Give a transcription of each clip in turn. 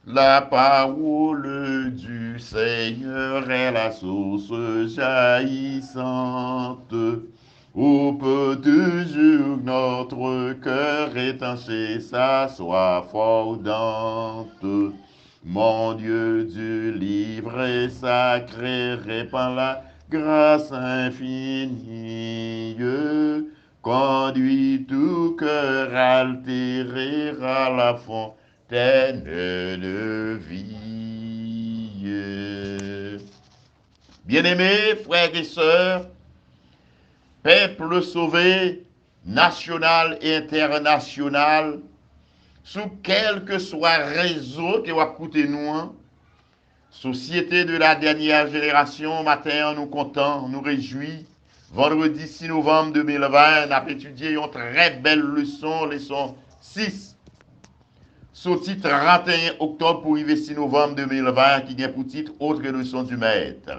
La parole du Seigneur est la source jaillissante. Où peut toujours notre cœur étancher sa soif ardente. Mon Dieu du livre et sacré répand la grâce infinie. Conduit tout cœur altéré à la fontaine de vie. Bien-aimés, frères et sœurs, peuple sauvé, national et international, sous quel que soit réseau que vous écoutez nous, société de la dernière génération, matin, nous comptons, nous réjouit. Vendredi 6 novembre 2020, on a étudié une très belle leçon 6, sorti 31 octobre pour arriver 6 novembre 2020, qui vient pour titre Autre leçon du maître.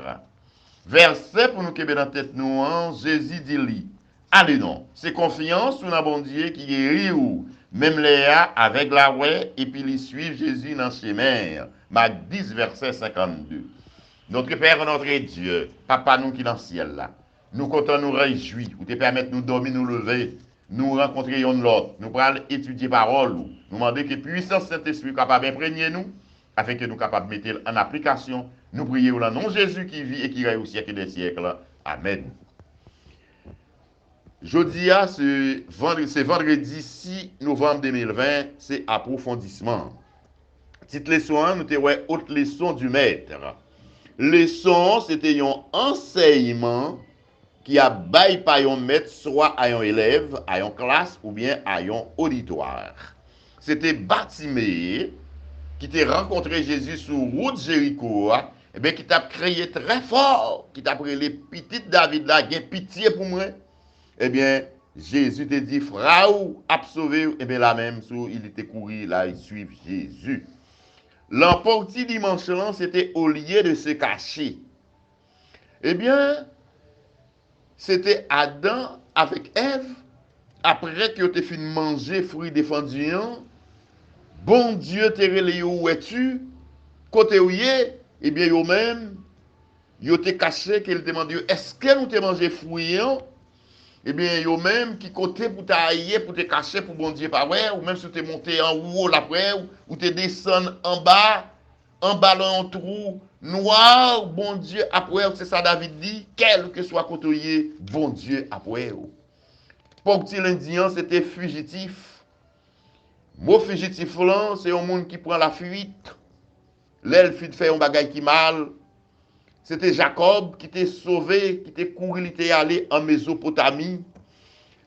Verset pour nous qui dans tête nous, Jésus dit, allez non, c'est confiance sur un bon Dieu qui guérit ou même Léa avec la ouais et puis les suivre Jésus dans ses mers. Marc 10, verset 52. Notre Père, notre Dieu, Papa nous qui dans le ciel là, nous comptons nous réjouir, ou te permettre nous dormir, nous lever, nous rencontrer l'autre, nous pourrons étudier parole, nous demander que puissance Saint-Esprit capable d'imprégner nous, afin que nous capables de mettre en application. Nous prions au nom de Jésus qui vit et qui règne au siècle des siècles. Amen. Jeudi, c'est vendredi 6 novembre 2020, c'est approfondissement. Petite leçon 1, nous avons autre leçon du maître. Leçon, c'était un enseignement qui a baillé par un maître, soit à un élève, à une classe ou bien à un auditoire. C'était Bartimée qui t'a rencontré Jésus sur route Jéricho, et bien qui t'a crié très fort, qui t'a pris les petites David là, qui pitié pour moi. Eh bien, Jésus te dit, Fraou, a sauvé, et bien la même, il était couru, là, il suit Jésus. L'emporti dimanche là, c'était au lieu de se cacher. Eh bien, c'était Adam avec Ève, après qu'ils aient fini de manger fruits défendus, bon Dieu te relé où es-tu? Côté où est, eh bien, yo même, yo te caché qu'il demande, est-ce que nous te mangé fruits? Eh bien, yo même qui côté pour t'ailler, pour te cacher, pour bon Dieu pas ouais, ou même si tu es monté en haut après, ou te descendre en bas dans un trou noir, bon Dieu après, c'est ça David dit, quel que soit côté, bon Dieu après. Pour petit l'Indien, c'était fugitif. Mot fugitif là, c'est un monde qui prend la fuite. L'elle fait un bagage qui mal. C'était Jacob qui était sauvé, qui était couru, il était allé en Mésopotamie.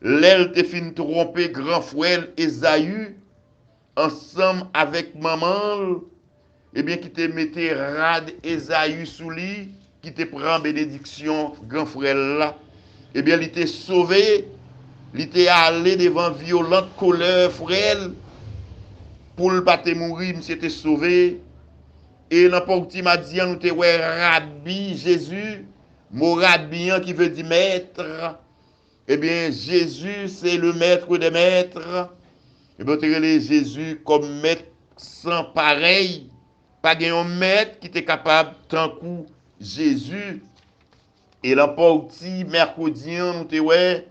L'elle était fin tromper grand frère Esaü, ensemble avec maman, eh bien, qui te mettait rad Esaü sous lui, qui te prend bénédiction grand frère là. Eh bien, il était sauvé, il était allé devant violente colère frère, pour ne pas mourir, il s'était sauvé. Et n'importe qui m'a dit, nous te ouais rabbi Jésus, mon rabbi qui veut dire maître. Eh bien, Jésus, c'est le maître des maîtres. Et bien, Jésus comme maître sans pareil. Pas un maître qui était capable, tant coup, Jésus. Et l'emporte mercredi, nous te ouais,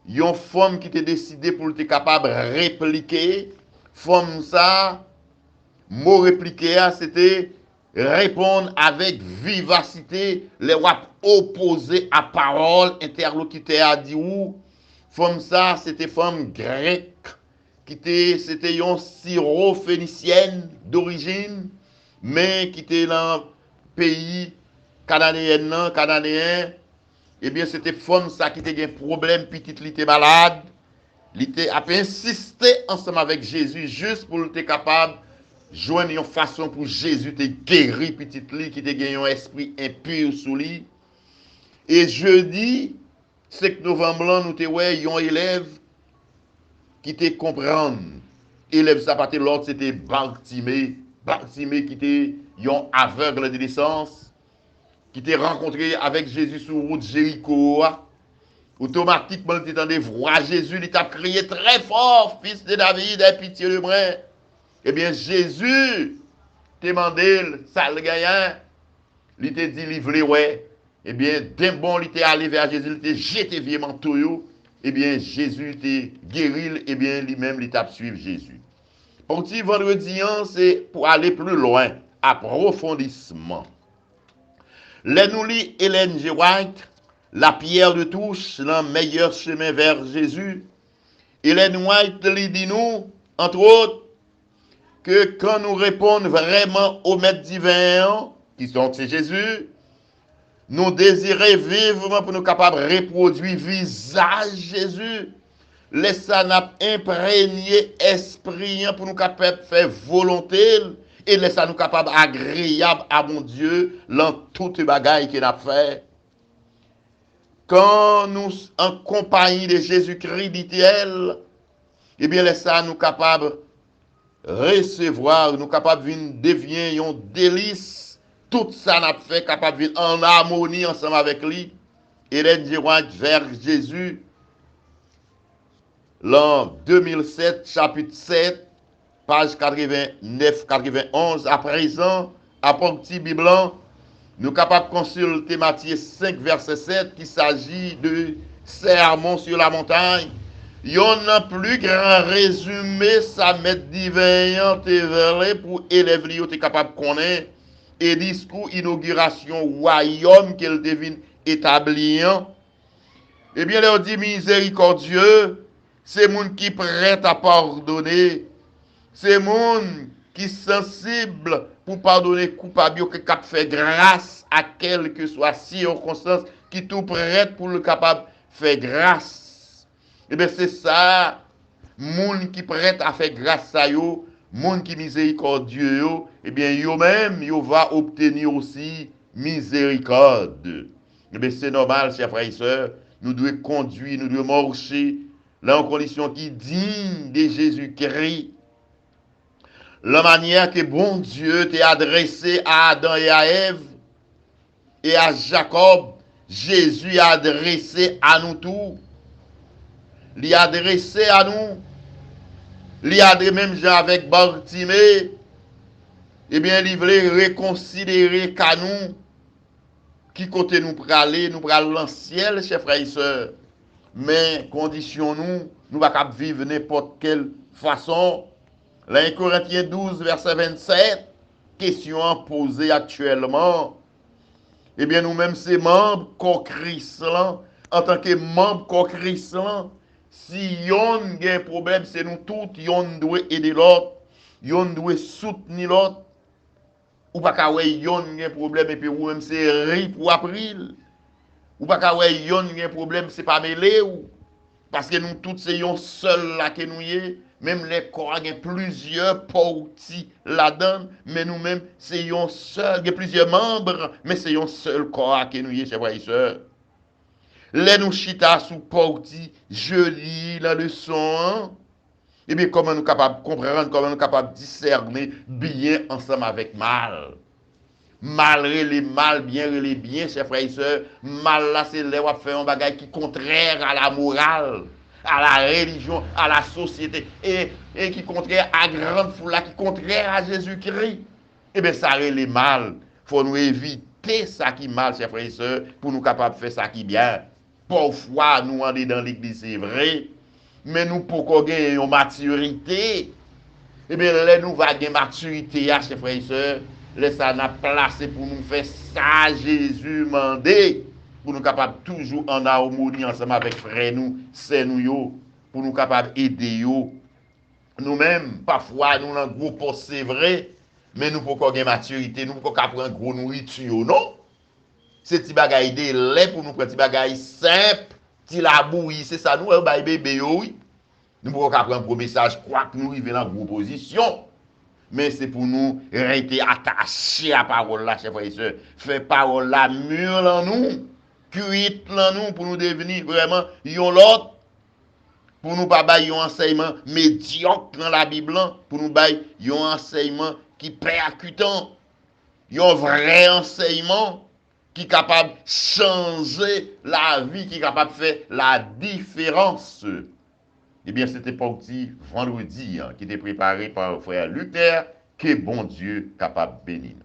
une femme qui était décidée pour être capable de répliquer. Femme ça, mot répliquer, c'était répondre avec vivacité, les wap opposés à parole, interlocuteur a dit ou, femme ça, c'était femme grecque, c'était une syro-phénicienne d'origine, mais qui était dans le pays cananéen, eh bien c'était femme ça qui était un problème, petite, il était malade, il a insisté ensemble avec Jésus juste pour être capable joindre une façon pour Jésus te guérir petite li qui te gagné un esprit impur sous lui. Et jeudi 5 novembre là nous te ouais un élève qui te comprendre. Élève ça pas l'autre c'était Bartimée qui était un aveugle de naissance qui t'est rencontré avec Jésus sur route Jéricho. Automatiquement, il t'entendait voir Jésus, il t'a crié très fort, fils de David, aie pitié de moi. Eh bien, Jésus te demandé ça le gagnant, il te dit livrer ouais. Eh bien, d'un bon, il était allé vers Jésus, il était jeté vieux manteau. Eh bien, Jésus était guéri, eh bien, lui-même, il t'a suivre Jésus. Pour petit vendredi, c'est pour aller plus loin, approfondissement. Les nous lit Ellen G. White, la pierre de touche, le meilleur chemin vers Jésus. Ellen White lui dit nous, entre autres, que quand nous répondons vraiment au Maître divin, qui sont c'est Jésus, nous désirons vivre pour nous capables de reproduire visage Jésus. Laissez nous imprégner esprit pour nous capables de faire volonté et laissez nous capables agréable à mon Dieu dans toute bagaille qu'il a fait. Quand nous en compagnie de Jésus-Christ dit-elle, eh bien laissez nous capables recevoir, nous capables de devenir un délice. Tout ça n'a fait capable de en harmonie ensemble avec lui. Et les direct vers Jésus, l'an 2007, chapitre 7, page 89-91. À présent, à petit Biblan, nous sommes capables de consulter Matthieu 5, verset 7, qui s'agit de sermon sur la montagne. Il y en a plus grand résumé, ça met divin pour élèves li te capable de connaître et discours inauguration royaume qu'elle devine établir. Eh bien, leur dit miséricordieux, c'est moun qui prêt à pardonner, c'est moun qui sensible pour pardonner coupable qui cap fait grâce à quelle que soit circonstance, qui tout prêt pour le capable faire grâce. Eh bien, c'est ça, moun qui prêt à faire grâce à yo, moun qui miséricordieux yo, eh bien, yo même, yo va obtenir aussi miséricorde. Eh bien, c'est normal, chers frères et sœurs, nous devons conduire, nous devons marcher, là en condition qui digne de Jésus-Christ. La manière que bon Dieu t'a adressé à Adam et à Ève et à Jacob, Jésus a adressé à nous tous. Il a adressé à nous. Il a adressé même avec Bartimée. Eh bien, il voulait réconsidérer qu'à nous, qui côté nous praler, nous praler dans le ciel, chers frères et sœurs. Mais, condition nous, nous ne pouvons pas vivre n'importe quelle façon. Là, 1 Corinthiens 12, verset 27, question posée actuellement. Eh bien, nous-mêmes, c'est membres corps Christ, en tant que membres corps Christ, si yon a un problème, c'est nous tous, yon doit aider l'autre, yon doit soutenir l'autre. Ou pas qu'à yon a un problème et puis ou même c'est ri pour april. Ou pas qu'à yon a un problème, c'est pas mêlé ou. Parce que nous tous, c'est yon seul là que nous y est. Même les corps, il y a plusieurs parties là-dedans, mais nous-mêmes, c'est yon seul. Il y a plusieurs membres, mais c'est yon seul corps que nous y est, chers frères et sœurs. Les nous chita sous partie, je lis la leçon. Et bien, comment nous capables de comprendre, comment nous capables de discerner bien ensemble avec mal. Mal les mal, bien les bien, chers frères et sœurs. Mal là, c'est là où faire un bagage qui est contraire à la morale, à la religion, à la société, et qui est contraire à la grande foule, qui est contraire à Jésus-Christ. Eh bien, ça les mal. Il faut nous éviter ça qui est mal, chers frères et sœurs, pour nous capables de faire ça qui est bien. Parfois, nous allons dans l'église, c'est vrai, mais nous, pour qu'on ait une maturité, eh bien, là, nous allons avoir une maturité, chers frères et sœurs, là, ça n'a placé pour nous faire ça, Jésus mandé, pour nous capables toujours en harmonie ensemble avec frères nous, c'est nous, pour nous capables d'aider. Nous-mêmes, parfois, nous, dans le groupe, c'est vrai, mais nous, pour qu'on ait une maturité, nous, pour qu'on prenne une grosse nourriture, non? C'est petit bagay de lait pour nous prendre petit bagay simple, petit la bouillie, c'est ça nous bail bébé oui. Nous pouvons prendre un message quoi que nous arrivons dans une position. Mais c'est pour nous rester attachés à la parole là, chers frères et sœurs. Faire parole là mûre en nous, cuite en nous pour nous devenir vraiment yon l'autre. Pour nous pas bailler un enseignement médiocre dans la Bible, pour nous bailler un enseignement qui percutant, un vrai enseignement qui est capable de changer la vie, qui est capable de faire la différence. Eh bien, c'était parti vendredi, hein, qui était préparé par frère Luther, que bon Dieu capable de bénir.